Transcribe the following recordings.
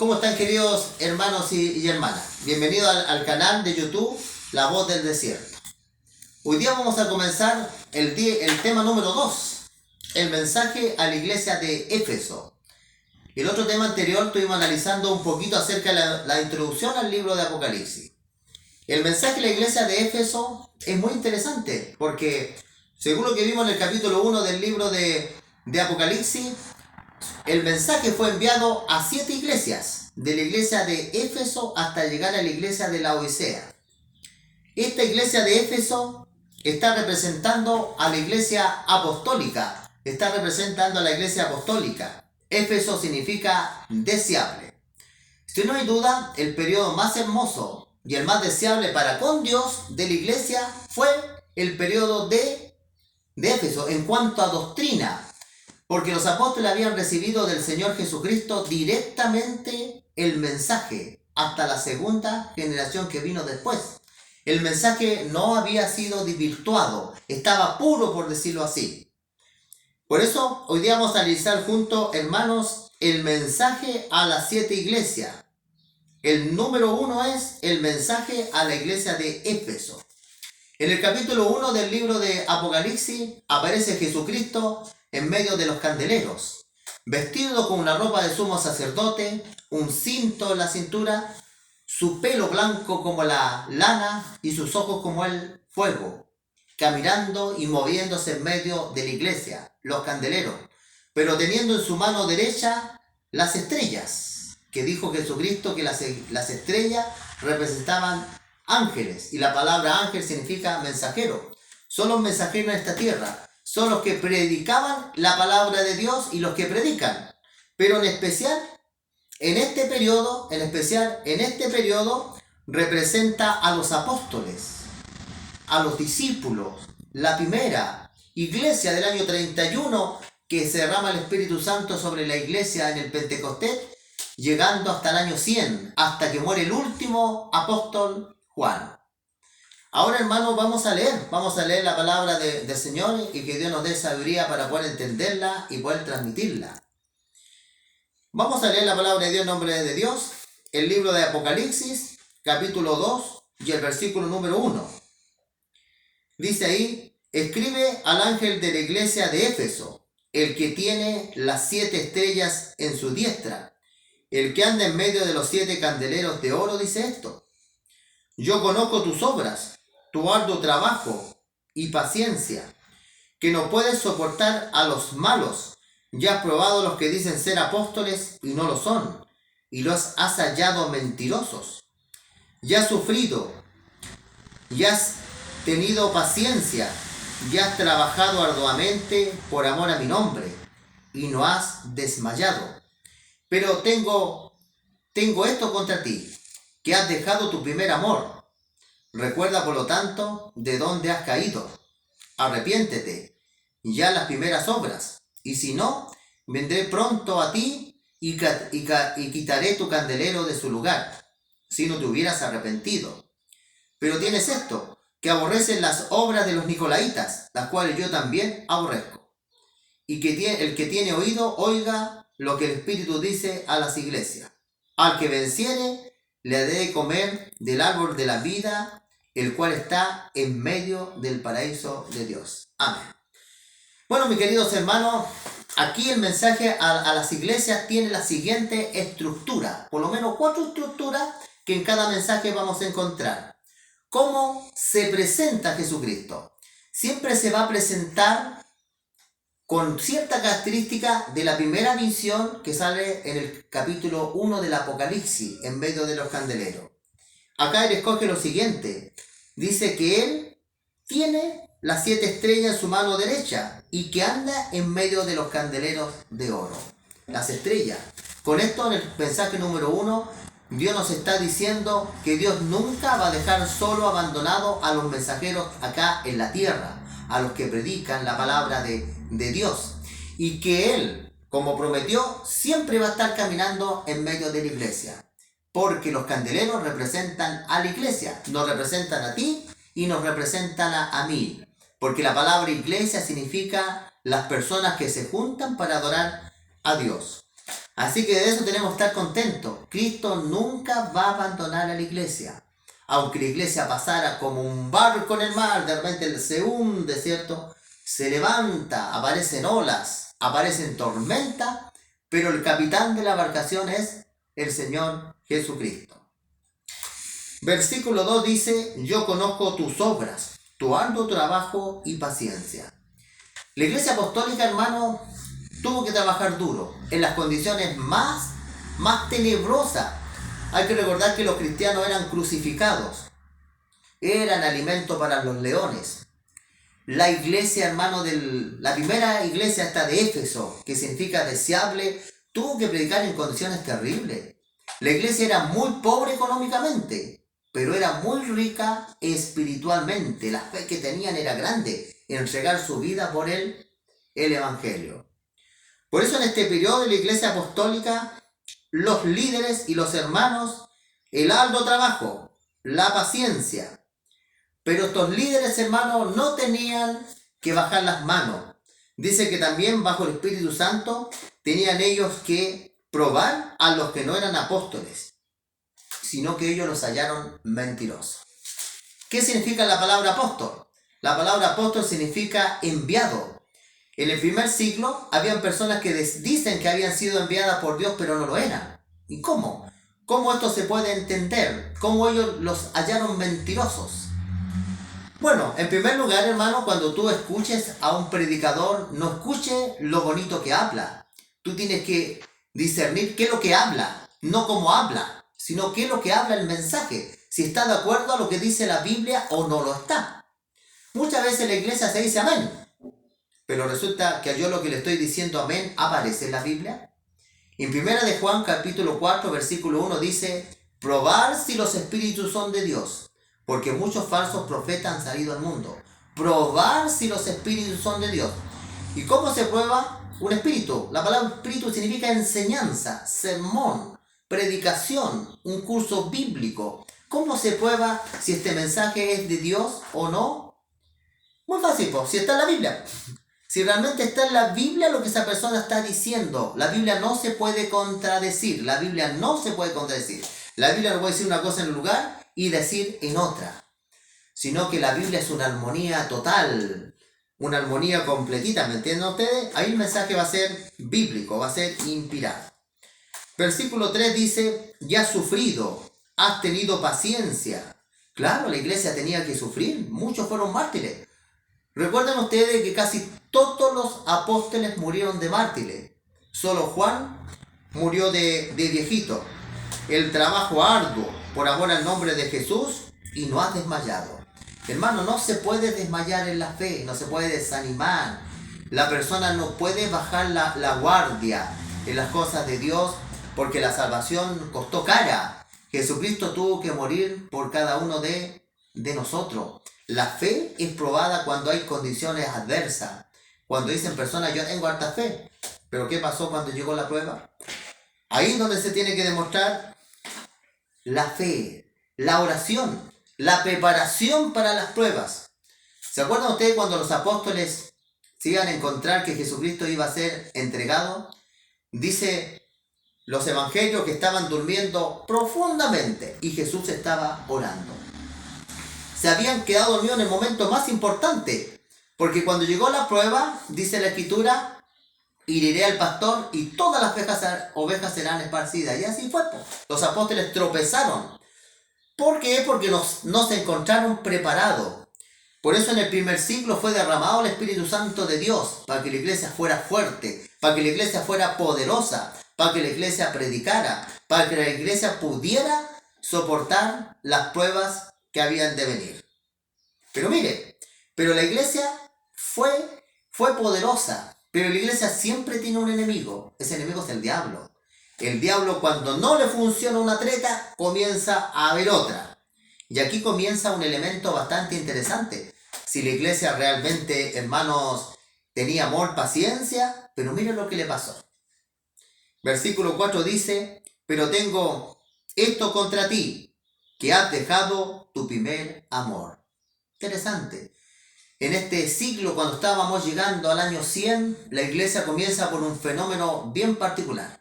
¿Cómo están, queridos hermanos y hermanas? Bienvenidos al canal de YouTube La Voz del Desierto. Hoy día vamos a comenzar el tema número 2, el mensaje a la iglesia de Éfeso. El otro tema anterior estuvimos analizando un poquito acerca de la introducción al libro de Apocalipsis. El mensaje a la iglesia de Éfeso es muy interesante porque, según lo que vimos en el capítulo 1 del libro de Apocalipsis, el mensaje fue enviado a 7 iglesias, de la iglesia de Éfeso hasta llegar a la iglesia de Laodicea. Esta iglesia de Éfeso está representando a la iglesia apostólica, Éfeso significa deseable. Si no hay duda, el periodo más hermoso y el más deseable para con Dios de la iglesia fue el periodo de Éfeso en cuanto a doctrina, porque los apóstoles habían recibido del Señor Jesucristo directamente el mensaje hasta la segunda generación que vino después. El mensaje no había sido desvirtuado, estaba puro, por decirlo así. Por eso, hoy día vamos a analizar juntos, hermanos, el mensaje a las 7 iglesias. El número 1 es el mensaje a la iglesia de Éfeso. En el capítulo 1 del libro de Apocalipsis aparece Jesucristo en medio de los candeleros, vestido con una ropa de sumo sacerdote, un cinto en la cintura, su pelo blanco como la lana y sus ojos como el fuego, caminando y moviéndose en medio de la iglesia, los candeleros, pero teniendo en su mano derecha las estrellas, que dijo Jesucristo que las estrellas representaban ángeles, y la palabra ángel significa mensajero. Son los mensajeros en esta tierra, son los que predicaban la palabra de Dios y los que predican. Pero en especial en este periodo representa a los apóstoles, a los discípulos, la primera iglesia del año 31 que se derrama el Espíritu Santo sobre la iglesia en el Pentecostés, llegando hasta el año 100, hasta que muere el último apóstol, Juan. Ahora, hermanos, vamos a leer la palabra del Señor y que Dios nos dé sabiduría para poder entenderla y poder transmitirla. Vamos a leer la palabra de Dios en nombre de Dios, el libro de Apocalipsis, capítulo 2 y el versículo número 1. Dice ahí: escribe al ángel de la iglesia de Éfeso, el que tiene las 7 estrellas en su diestra, el que anda en medio de los 7 candeleros de oro, dice esto: yo conozco tus obras, tu arduo trabajo y paciencia, que no puedes soportar a los malos. Ya has probado los que dicen ser apóstoles y no lo son, y los has hallado mentirosos. Ya has sufrido, ya has tenido paciencia, ya has trabajado arduamente por amor a mi nombre, y no has desmayado. Pero tengo esto contra ti, que has dejado tu primer amor. Recuerda, por lo tanto, de dónde has caído. Arrepiéntete, ya las primeras obras, y si no, vendré pronto a ti y quitaré tu candelero de su lugar, si no te hubieras arrepentido. Pero tienes esto, que aborreces las obras de los nicolaitas, las cuales yo también aborrezco. Y que el que tiene oído, oiga lo que el Espíritu dice a las iglesias. Al que venciere, le haré de comer del árbol de la vida, el cual está en medio del paraíso de Dios. Amén. Bueno, mis queridos hermanos, aquí el mensaje a las iglesias tiene la siguiente estructura, por lo menos 4 estructuras que en cada mensaje vamos a encontrar. ¿Cómo se presenta Jesucristo? Siempre se va a presentar con cierta característica de la primera visión que sale en el capítulo 1 del Apocalipsis, en medio de los candeleros. Acá él escoge lo siguiente: dice que él tiene las 7 estrellas en su mano derecha y que anda en medio de los candeleros de oro. Las estrellas. Con esto, en el mensaje número 1, Dios nos está diciendo que Dios nunca va a dejar solo, abandonado a los mensajeros acá en la tierra, a los que predican la palabra de Dios, y que Él, como prometió, siempre va a estar caminando en medio de la iglesia, porque los candeleros representan a la iglesia, nos representan a ti y nos representan a mí, porque la palabra iglesia significa las personas que se juntan para adorar a Dios. Así que de eso tenemos que estar contentos. Cristo nunca va a abandonar a la iglesia. Aunque la iglesia pasara como un barco en el mar, de repente se hunde, ¿cierto? Se levanta, aparecen olas, aparecen tormentas, pero el capitán de la embarcación es el Señor Jesucristo. Versículo 2 dice, yo conozco tus obras, tu arduo trabajo y paciencia. La iglesia apostólica, hermano, tuvo que trabajar duro, en las condiciones más tenebrosas. Hay que recordar que los cristianos eran crucificados, eran alimento para los leones. La iglesia, hermano, la primera iglesia esta de Éfeso, que significa deseable, tuvo que predicar en condiciones terribles. La iglesia era muy pobre económicamente, pero era muy rica espiritualmente. La fe que tenían era grande en entregar su vida por el evangelio. Por eso en este periodo de la iglesia apostólica, los líderes y los hermanos, el arduo trabajo, la paciencia. Pero estos líderes, hermanos, no tenían que bajar las manos. Dice que también bajo el Espíritu Santo tenían ellos que probar a los que no eran apóstoles, sino que ellos los hallaron mentirosos. ¿Qué significa la palabra apóstol? La palabra apóstol significa enviado. En el primer siglo habían personas que dicen que habían sido enviadas por Dios, pero no lo eran. ¿Y cómo? ¿Cómo esto se puede entender? ¿Cómo ellos los hallaron mentirosos? Bueno, en primer lugar, hermano, cuando tú escuches a un predicador, no escuche lo bonito que habla. Tú tienes que discernir qué es lo que habla, no cómo habla, sino qué es lo que habla el mensaje, si está de acuerdo a lo que dice la Biblia o no lo está. Muchas veces en la iglesia se dice amén, pero resulta que yo lo que le estoy diciendo amén aparece en la Biblia. En 1 de Juan capítulo 4 versículo 1 dice, probar si los espíritus son de Dios, porque muchos falsos profetas han salido al mundo. Probar si los espíritus son de Dios. ¿Y cómo se prueba un espíritu? La palabra espíritu significa enseñanza, sermón, predicación, un curso bíblico. ¿Cómo se prueba si este mensaje es de Dios o no? Muy fácil, pues, si está en la Biblia. Si realmente está en la Biblia lo que esa persona está diciendo, la Biblia no se puede contradecir. La Biblia no se puede contradecir. La Biblia no puede decir una cosa en un lugar y decir en otra, sino que la Biblia es una armonía total, una armonía completita, ¿me entienden ustedes? Ahí el mensaje va a ser bíblico, va a ser inspirado. Versículo 3 dice, ya has sufrido, has tenido paciencia. Claro, la iglesia tenía que sufrir, muchos fueron mártires. Recuerden ustedes que casi todos los apóstoles murieron de mártires, solo Juan murió de viejito. El trabajo arduo por amor al nombre de Jesús y no has desmayado. Hermano, no se puede desmayar en la fe, no se puede desanimar. La persona no puede bajar la guardia en las cosas de Dios porque la salvación costó cara. Jesucristo tuvo que morir por cada uno de nosotros. La fe es probada cuando hay condiciones adversas. Cuando dicen personas, yo tengo harta fe. Pero ¿qué pasó cuando llegó la prueba? Ahí es donde se tiene que demostrar la fe, la oración, la preparación para las pruebas. ¿Se acuerdan ustedes cuando los apóstoles se iban a encontrar que Jesucristo iba a ser entregado? Dice los evangelios que estaban durmiendo profundamente y Jesús estaba orando. Se habían quedado dormidos en el momento más importante, porque cuando llegó la prueba, dice la Escritura, heriré al pastor y todas las ovejas serán esparcidas. Y así fue. Los apóstoles tropezaron. ¿Por qué? Porque no se encontraron preparados. Por eso en el primer siglo fue derramado el Espíritu Santo de Dios, para que la iglesia fuera fuerte, para que la iglesia fuera poderosa, para que la iglesia predicara, para que la iglesia pudiera soportar las pruebas que habían de venir. Pero mire, la iglesia fue poderosa. Pero la iglesia siempre tiene un enemigo. Ese enemigo es el diablo. El diablo, cuando no le funciona una treta, comienza a haber otra. Y aquí comienza un elemento bastante interesante. Si la iglesia realmente, hermanos, tenía amor, paciencia, pero miren lo que le pasó. Versículo 4 dice, pero tengo esto contra ti, que has dejado tu primer amor. Interesante. En este siglo, cuando estábamos llegando al año 100, la iglesia comienza por un fenómeno bien particular.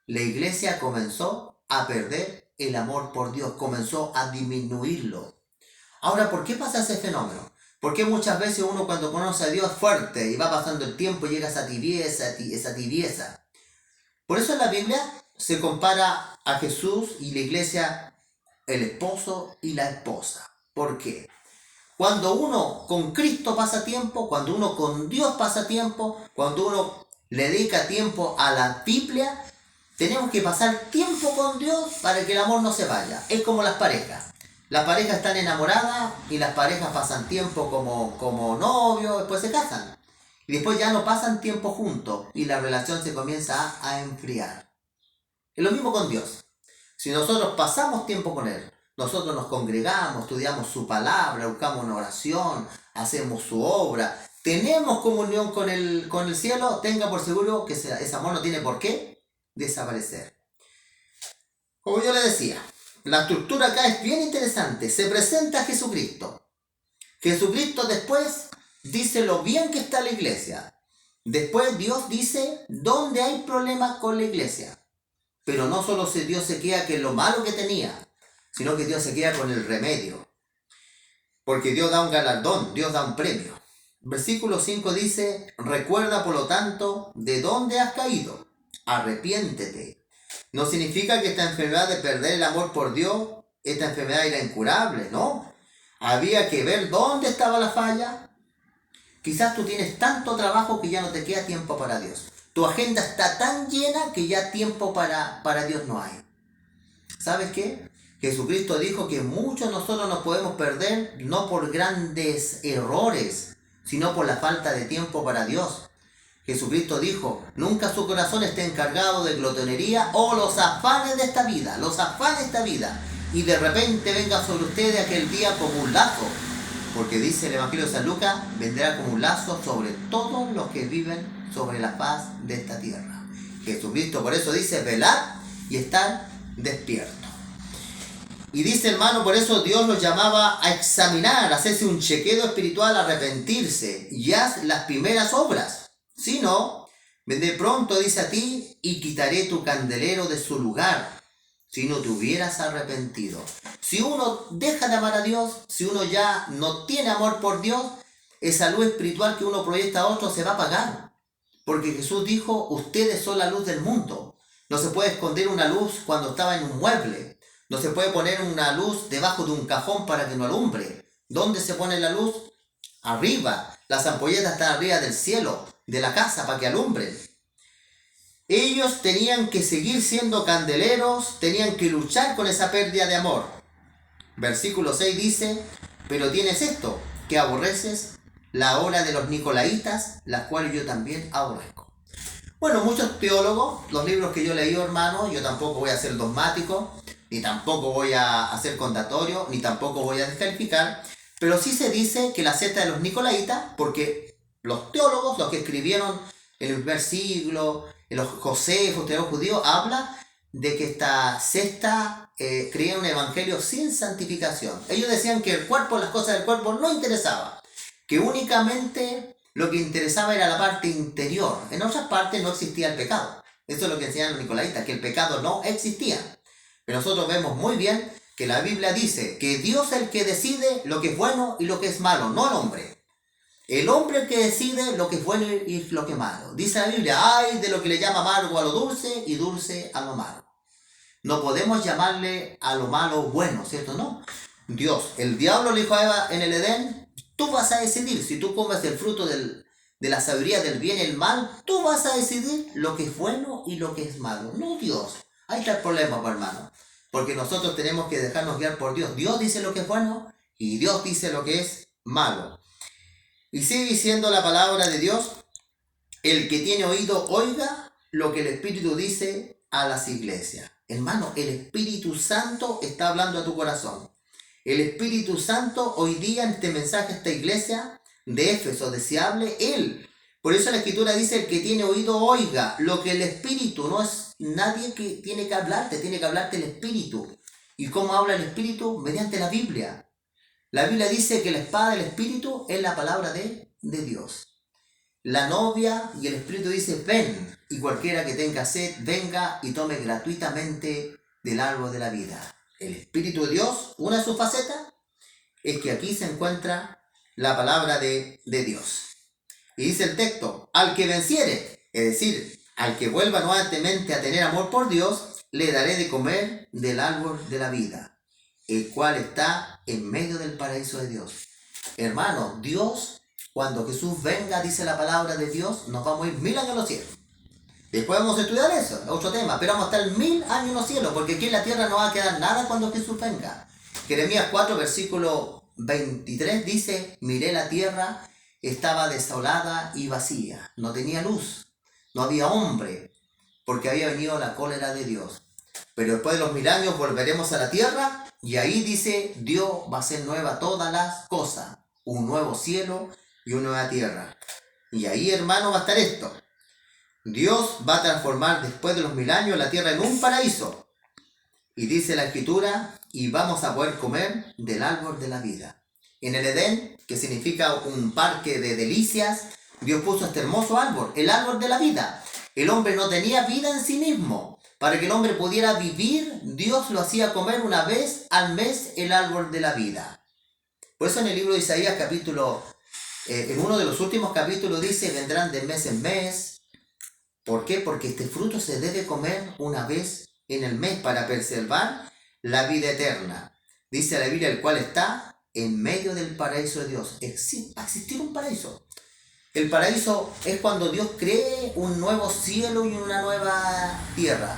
la iglesia comenzó a perder el amor por Dios, comenzó a disminuirlo. Ahora, ¿por qué pasa ese fenómeno? Porque muchas veces uno cuando conoce a Dios es fuerte y va pasando el tiempo llega esa tibieza. Por eso en la Biblia se compara a Jesús y la iglesia, el esposo y la esposa. ¿Por qué? Cuando uno con Cristo pasa tiempo, cuando uno con Dios pasa tiempo, cuando uno le dedica tiempo a la Biblia, tenemos que pasar tiempo con Dios para que el amor no se vaya. Es como las parejas. Las parejas están enamoradas y las parejas pasan tiempo como novios, después se casan. Y después ya no pasan tiempo juntos y la relación se comienza a enfriar. Es lo mismo con Dios. Si nosotros pasamos tiempo con Él, nosotros nos congregamos, estudiamos su palabra, buscamos una oración, hacemos su obra, tenemos comunión con el cielo, tenga por seguro que ese amor no tiene por qué desaparecer. Como yo le decía, la estructura acá es bien interesante. Se presenta a Jesucristo. Jesucristo después dice lo bien que está la iglesia. Después Dios dice dónde hay problemas con la iglesia. Pero no solo Dios se queda con lo malo que tenía, sino que Dios se queda con el remedio. Porque Dios da un galardón, Dios da un premio. Versículo 5 dice, recuerda por lo tanto de dónde has caído, arrepiéntete. No significa que esta enfermedad de perder el amor por Dios, esta enfermedad era incurable, ¿no? Había que ver dónde estaba la falla. Quizás tú tienes tanto trabajo que ya no te queda tiempo para Dios. Tu agenda está tan llena que ya tiempo para Dios no hay. ¿Sabes qué? Jesucristo dijo que muchos nosotros nos podemos perder no por grandes errores, sino por la falta de tiempo para Dios. Jesucristo dijo, nunca su corazón esté encargado de glotonería o los afanes de esta vida, y de repente venga sobre ustedes aquel día como un lazo, porque dice el Evangelio de San Lucas, vendrá como un lazo sobre todos los que viven sobre la faz de esta tierra. Jesucristo por eso dice, velad y estar despiertos. Y dice, hermano, por eso Dios los llamaba a examinar, a hacerse un chequeo espiritual, a arrepentirse y haz las primeras obras. Si no, vendré pronto, dice a ti, y quitaré tu candelero de su lugar, si no te hubieras arrepentido. Si uno deja de amar a Dios, si uno ya no tiene amor por Dios, esa luz espiritual que uno proyecta a otro se va a apagar. Porque Jesús dijo, ustedes son la luz del mundo. No se puede esconder una luz cuando estaba en un mueble. No se puede poner una luz debajo de un cajón para que no alumbre. ¿Dónde se pone la luz? Arriba. Las ampolletas están arriba del cielo, de la casa, para que alumbren. Ellos tenían que seguir siendo candeleros, tenían que luchar con esa pérdida de amor. Versículo 6 dice, pero tienes esto, que aborreces la hora de los nicolaitas, las cuales yo también aborrezco. Bueno, muchos teólogos, los libros que yo leí, hermano, yo tampoco voy a ser dogmático, ni tampoco voy a hacer contatorio, ni tampoco voy a descalificar, pero sí se dice que la secta de los nicolaitas, porque los teólogos, los que escribieron en el primer siglo, en los Josefos, teólogos judíos, habla de que esta secta creía un evangelio sin santificación. Ellos decían que el cuerpo, las cosas del cuerpo no interesaba, que únicamente lo que interesaba era la parte interior. En otras partes no existía el pecado. Eso es lo que enseñan los nicolaitas, que el pecado no existía. Pero nosotros vemos muy bien que la Biblia dice que Dios es el que decide lo que es bueno y lo que es malo, no el hombre. El hombre es el que decide lo que es bueno y lo que es malo. Dice la Biblia, ay de lo que le llama amargo a lo dulce y dulce a lo malo. No podemos llamarle a lo malo bueno, ¿cierto? No. Dios, el diablo le dijo a Eva en el Edén, tú vas a decidir, si tú comes el fruto de la sabiduría del bien y el mal, tú vas a decidir lo que es bueno y lo que es malo, no Dios. Ahí está el problema, pues, hermano. Porque nosotros tenemos que dejarnos guiar por Dios. Dios dice lo que es bueno y Dios dice lo que es malo. Y sigue diciendo la palabra de Dios, el que tiene oído, oiga lo que el Espíritu dice a las iglesias. Hermano, el Espíritu Santo está hablando a tu corazón. El Espíritu Santo hoy día en este mensaje, esta iglesia de Éfeso, deseable, Él. Por eso la Escritura dice, el que tiene oído, oiga lo que el Espíritu, no es nadie que tiene que hablarte el Espíritu. ¿Y cómo habla el Espíritu? Mediante la Biblia. La Biblia dice que la espada del Espíritu es la palabra de Dios. La novia y el Espíritu dice, ven. y cualquiera que tenga sed, venga y tome gratuitamente del árbol de la vida. El Espíritu de Dios, una de sus facetas, es que aquí se encuentra la palabra de Dios. Y dice el texto, al que venciere, es decir, al que vuelva nuevamente a tener amor por Dios, le daré de comer del árbol de la vida, el cual está en medio del paraíso de Dios. Hermano, Dios, cuando Jesús venga, dice la palabra de Dios, nos vamos a ir 1000 años a los cielos. Después vamos a estudiar eso, es otro tema, pero vamos a estar 1000 años en los cielos, porque aquí en la tierra no va a quedar nada cuando Jesús venga. Jeremías 4, versículo 23 dice, miré la tierra, estaba desolada y vacía, no tenía luz, no había hombre, porque había venido la cólera de Dios. Pero después de los 1000 años volveremos a la tierra, y ahí dice, Dios va a hacer nueva todas las cosas, un nuevo cielo y una nueva tierra. Y ahí, hermano, va a estar esto. Dios va a transformar después de los 1000 años la tierra en un paraíso. Y dice la Escritura, y vamos a poder comer del árbol de la vida. En el Edén, que significa un parque de delicias, Dios puso este hermoso árbol, el árbol de la vida. El hombre no tenía vida en sí mismo. Para que el hombre pudiera vivir, Dios lo hacía comer una vez al mes el árbol de la vida. Por eso en el libro de Isaías, en uno de los últimos capítulos dice, vendrán de mes en mes. ¿Por qué? Porque este fruto se debe comer una vez en el mes para preservar la vida eterna. Dice la Biblia, el cual está en medio del paraíso de Dios. Va a existir un paraíso. El paraíso es cuando Dios cree un nuevo cielo y una nueva tierra.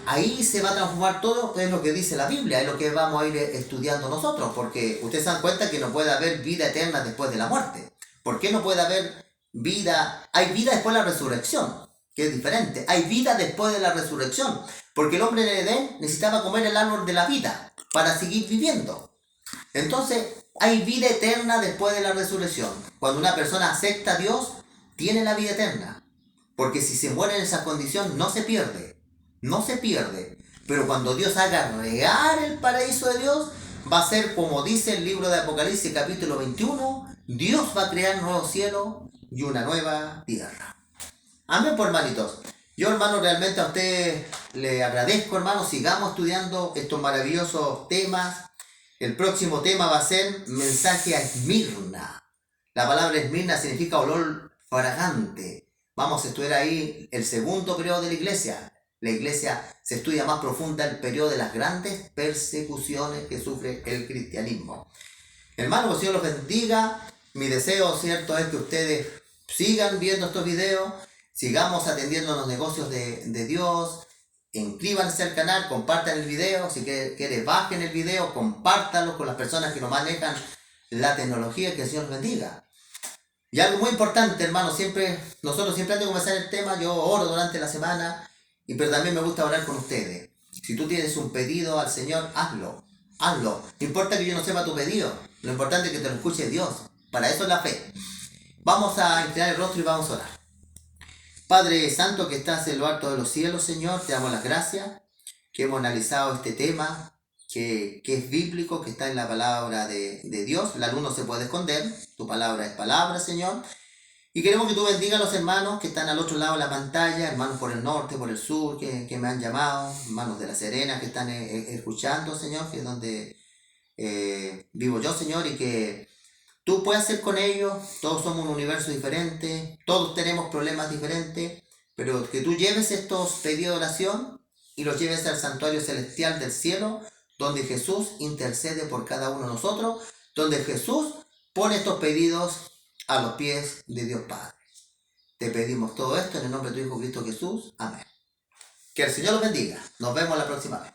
Ahí se va a transformar todo, es lo que dice la Biblia, es lo que vamos a ir estudiando nosotros, porque ustedes se dan cuenta que no puede haber vida eterna después de la muerte. ¿Por qué no puede haber vida? Hay vida después de la resurrección, que es diferente. Hay vida después de la resurrección, porque el hombre en el Edén necesitaba comer el árbol de la vida para seguir viviendo. Entonces, hay vida eterna después de la resurrección. Cuando una persona acepta a Dios, tiene la vida eterna. Porque si se muere en esa condición, no se pierde. No se pierde. Pero cuando Dios haga real el paraíso de Dios, va a ser como dice el libro de Apocalipsis capítulo 21, Dios va a crear un nuevo cielo y una nueva tierra. Amén, por hermanitos. Yo, hermano, realmente a usted le agradezco, hermano. Sigamos estudiando estos maravillosos temas. El próximo tema va a ser mensaje a Esmirna. La palabra Esmirna significa olor fragante. Vamos a estudiar ahí el segundo periodo de la iglesia. La iglesia se estudia más profunda el periodo de las grandes persecuciones que sufre el cristianismo. Hermano, que Dios los bendiga. Mi deseo, cierto, es que ustedes sigan viendo estos videos, sigamos atendiendo los negocios de Dios. Inscríbanse al canal, compartan el video, si quieren bajen el video, compártanlo con las personas que nos manejan la tecnología, que el Señor los bendiga. Y algo muy importante, hermano, nosotros siempre antes de comenzar el tema, yo oro durante la semana, pero también me gusta orar con ustedes. Si tú tienes un pedido al Señor, hazlo. No importa que yo no sepa tu pedido, lo importante es que te lo escuche Dios. Para eso es la fe. Vamos a inclinar el rostro y vamos a orar. Padre Santo que estás en lo alto de los cielos, Señor, te damos las gracias que hemos analizado este tema que es bíblico, que está en la palabra de Dios. La luz no se puede esconder, tu palabra es palabra, Señor. Y queremos que tú bendigas a los hermanos que están al otro lado de la pantalla, hermanos por el norte, por el sur, que me han llamado, hermanos de La Serena que están escuchando, Señor, que es donde vivo yo, Señor, y que tú puedes hacer con ellos. Todos somos un universo diferente, todos tenemos problemas diferentes, pero que tú lleves estos pedidos de oración y los lleves al santuario celestial del cielo, donde Jesús intercede por cada uno de nosotros, donde Jesús pone estos pedidos a los pies de Dios Padre. Te pedimos todo esto en el nombre de tu Hijo Cristo Jesús. Amén. Que el Señor los bendiga. Nos vemos la próxima vez.